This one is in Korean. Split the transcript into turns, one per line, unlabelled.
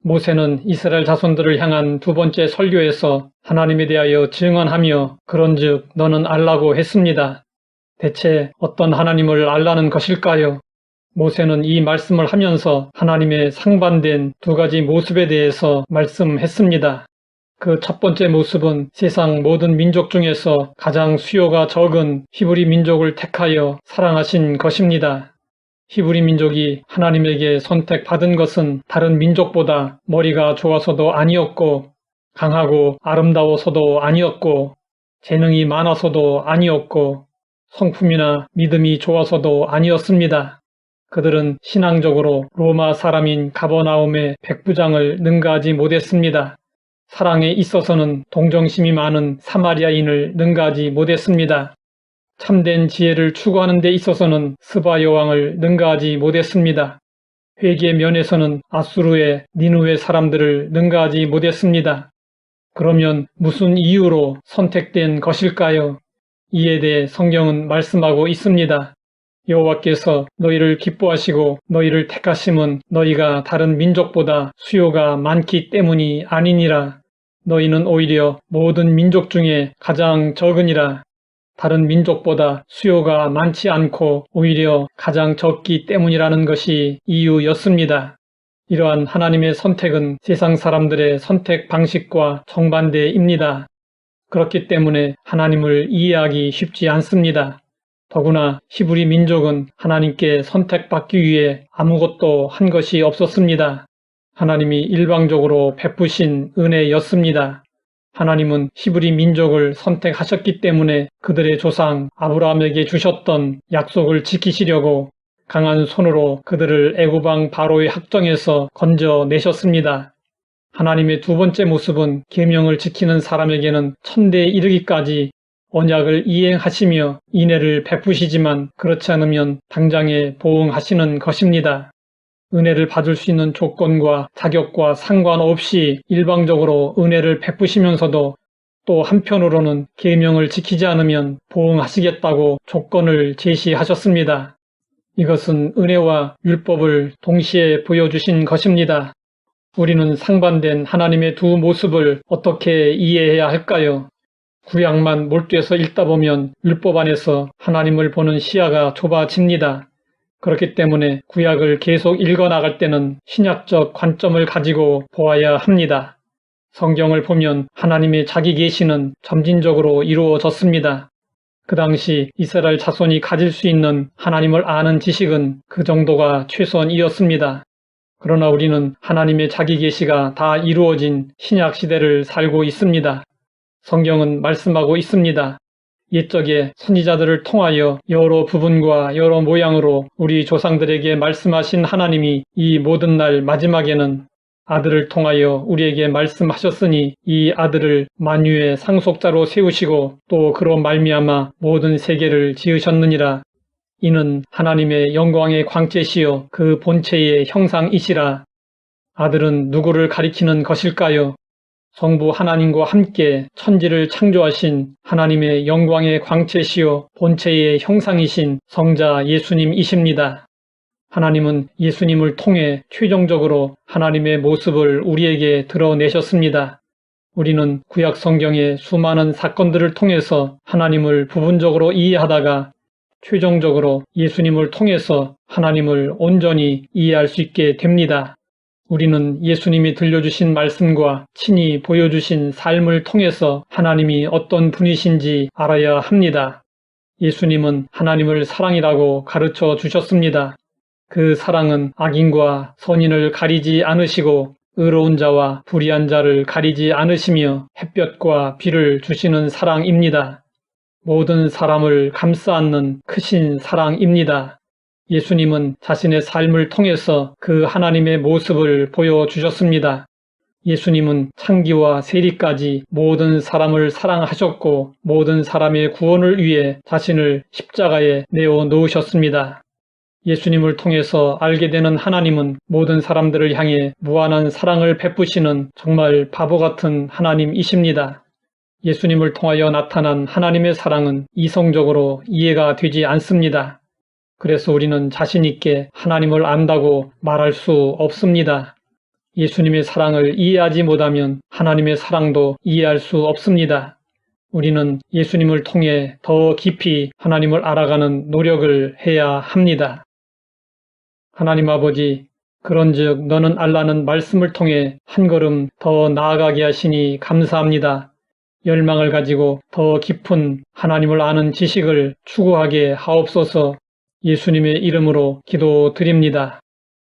모세는 이스라엘 자손들을 향한 두 번째 설교에서 하나님에 대하여 증언하며 그런즉 너는 알라고 했습니다. 대체 어떤 하나님을 알라는 것일까요? 모세는 이 말씀을 하면서 하나님의 상반된 두 가지 모습에 대해서 말씀했습니다. 그 첫 번째 모습은 세상 모든 민족 중에서 가장 수요가 적은 히브리 민족을 택하여 사랑하신 것입니다. 히브리 민족이 하나님에게 선택받은 것은 다른 민족보다 머리가 좋아서도 아니었고, 강하고 아름다워서도 아니었고, 재능이 많아서도 아니었고, 성품이나 믿음이 좋아서도 아니었습니다. 그들은 신앙적으로 로마 사람인 가버나움의 백부장을 능가하지 못했습니다. 사랑에 있어서는 동정심이 많은 사마리아인을 능가하지 못했습니다. 참된 지혜를 추구하는 데 있어서는 스바 여왕을 능가하지 못했습니다. 회개의 면에서는 아수르의 니느웨 사람들을 능가하지 못했습니다. 그러면 무슨 이유로 선택된 것일까요? 이에 대해 성경은 말씀하고 있습니다. 여호와께서 너희를 기뻐하시고 너희를 택하심은 너희가 다른 민족보다 수요가 많기 때문이 아니니라. 너희는 오히려 모든 민족 중에 가장 적으니라. 다른 민족보다 수요가 많지 않고 오히려 가장 적기 때문이라는 것이 이유였습니다. 이러한 하나님의 선택은 세상 사람들의 선택 방식과 정반대입니다. 그렇기 때문에 하나님을 이해하기 쉽지 않습니다. 더구나 히브리 민족은 하나님께 선택받기 위해 아무것도 한 것이 없었습니다. 하나님이 일방적으로 베푸신 은혜였습니다. 하나님은 히브리 민족을 선택하셨기 때문에 그들의 조상 아브라함에게 주셨던 약속을 지키시려고 강한 손으로 그들을 애굽 왕 바로의 학정에서 건져내셨습니다. 하나님의 두 번째 모습은 계명을 지키는 사람에게는 천대에 이르기까지 언약을 이행하시며 인애를 베푸시지만 그렇지 않으면 당장에 보응하시는 것입니다. 은혜를 받을 수 있는 조건과 자격과 상관없이 일방적으로 은혜를 베푸시면서도 또 한편으로는 계명을 지키지 않으면 보응하시겠다고 조건을 제시하셨습니다. 이것은 은혜와 율법을 동시에 보여주신 것입니다. 우리는 상반된 하나님의 두 모습을 어떻게 이해해야 할까요? 구약만 몰두해서 읽다 보면 율법 안에서 하나님을 보는 시야가 좁아집니다. 그렇기 때문에 구약을 계속 읽어나갈 때는 신약적 관점을 가지고 보아야 합니다. 성경을 보면 하나님의 자기 계시는 점진적으로 이루어졌습니다. 그 당시 이스라엘 자손이 가질 수 있는 하나님을 아는 지식은 그 정도가 최선이었습니다. 그러나 우리는 하나님의 자기 계시가 다 이루어진 신약 시대를 살고 있습니다. 성경은 말씀하고 있습니다. 옛적에 선지자들을 통하여 여러 부분과 여러 모양으로 우리 조상들에게 말씀하신 하나님이 이 모든 날 마지막에는 아들을 통하여 우리에게 말씀하셨으니 이 아들을 만유의 상속자로 세우시고 또 그로 말미암아 모든 세계를 지으셨느니라. 이는 하나님의 영광의 광채시요 그 본체의 형상이시라. 아들은 누구를 가리키는 것일까요? 성부 하나님과 함께 천지를 창조하신 하나님의 영광의 광채시요 본체의 형상이신 성자 예수님이십니다. 하나님은 예수님을 통해 최종적으로 하나님의 모습을 우리에게 드러내셨습니다. 우리는 구약 성경의 수많은 사건들을 통해서 하나님을 부분적으로 이해하다가 최종적으로 예수님을 통해서 하나님을 온전히 이해할 수 있게 됩니다. 우리는 예수님이 들려주신 말씀과 친히 보여주신 삶을 통해서 하나님이 어떤 분이신지 알아야 합니다. 예수님은 하나님을 사랑이라고 가르쳐 주셨습니다. 그 사랑은 악인과 선인을 가리지 않으시고 의로운 자와 불의한 자를 가리지 않으시며 햇볕과 비를 주시는 사랑입니다. 모든 사람을 감싸 안는 크신 사랑입니다. 예수님은 자신의 삶을 통해서 그 하나님의 모습을 보여주셨습니다. 예수님은 창기와 세리까지 모든 사람을 사랑하셨고 모든 사람의 구원을 위해 자신을 십자가에 내어 놓으셨습니다. 예수님을 통해서 알게 되는 하나님은 모든 사람들을 향해 무한한 사랑을 베푸시는 정말 바보 같은 하나님이십니다. 예수님을 통하여 나타난 하나님의 사랑은 이성적으로 이해가 되지 않습니다. 그래서 우리는 자신 있게 하나님을 안다고 말할 수 없습니다. 예수님의 사랑을 이해하지 못하면 하나님의 사랑도 이해할 수 없습니다. 우리는 예수님을 통해 더 깊이 하나님을 알아가는 노력을 해야 합니다. 하나님 아버지, 그런즉 너는 알라는 말씀을 통해 한 걸음 더 나아가게 하시니 감사합니다. 열망을 가지고 더 깊은 하나님을 아는 지식을 추구하게 하옵소서. 예수님의 이름으로 기도드립니다.